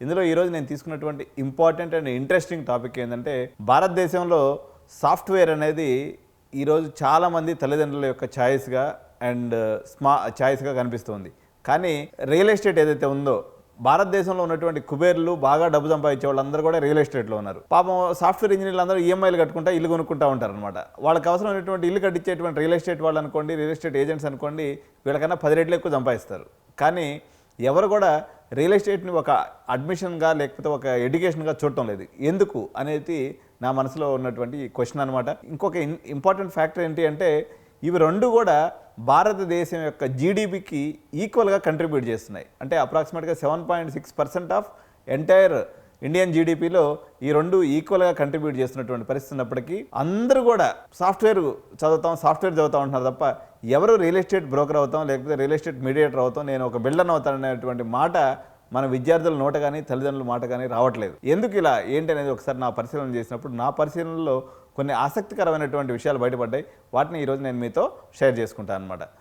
ఇందులో ఈరోజు నేను తీసుకున్నటువంటి ఇంపార్టెంట్ అండ్ ఇంట్రెస్టింగ్ టాపిక్ ఏంటంటే భారతదేశంలో సాఫ్ట్వేర్ అనేది ఈరోజు చాలామంది తల్లిదండ్రుల యొక్క ఛాయిస్గా అండ్ ఛాయిస్గా కనిపిస్తుంది. కానీ రియల్ ఎస్టేట్ ఏదైతే ఉందో భారతదేశంలో ఉన్నటువంటి కుబేర్లు బాగా డబ్బు సంపాదించే వాళ్ళందరూ కూడా రియల్ ఎస్టేట్లో ఉన్నారు. పాపం సాఫ్ట్వేర్ ఇంజనీర్లు అందరూ ఈఎంఐలు కట్టుకుంటా ఇల్లు కొనుక్కుంటూ ఉంటారు అనమాట. వాళ్ళకి అవసరమైనటువంటి ఇల్లు కట్టించేటువంటి రియల్ ఎస్టేట్ వాళ్ళు అనుకోండి, రియల్ ఎస్టేట్ ఏజెంట్స్ అనుకోండి, వీళ్ళకన్నా 10 రెట్లు ఎక్కువ సంపాదిస్తారు. కానీ ఎవరు కూడా రియల్ ఎస్టేట్ని ఒక అడ్మిషన్గా లేకపోతే ఒక ఎడ్యుకేషన్గా చూడటం లేదు. ఎందుకు అనేది నా మనసులో ఉన్నటువంటి క్వశ్చన్ అనమాట. ఇంకొక ఇంపార్టెంట్ ఫ్యాక్టర్ ఏంటి అంటే ఇవి రెండు కూడా భారతదేశం యొక్క జీడిపికి ఈక్వల్గా కంట్రిబ్యూట్ చేస్తున్నాయి. అంటే అప్రాక్సిమేట్గా 7.6% ఆఫ్ ఎంటైర్ ఇండియన్ జీడిపిలో ఈ రెండు ఈక్వల్గా కంట్రిబ్యూట్ చేస్తున్నటువంటి పరిస్థితి ఉన్నప్పటికీ అందరూ కూడా సాఫ్ట్వేర్ చదువుతాం అంటున్నారు తప్ప ఎవరు రియల్ ఎస్టేట్ బ్రోకర్ అవుతాం లేకపోతే రియల్ ఎస్టేట్ మీడియేటర్ అవుతాం, నేను ఒక బిల్డర్ అవుతాననేటువంటి మాట మన విద్యార్థుల నోట కానీ తల్లిదండ్రుల మాట కానీ రావట్లేదు. ఎందుకు ఇలా ఏంటి అనేది ఒకసారి నా పరిశీలన చేసినప్పుడు నా పరిశీలనలో కొన్ని ఆసక్తికరమైనటువంటి విషయాలు బయటపడ్డాయి. వాటిని ఈరోజు నేను మీతో షేర్ చేసుకుంటాను అనమాట.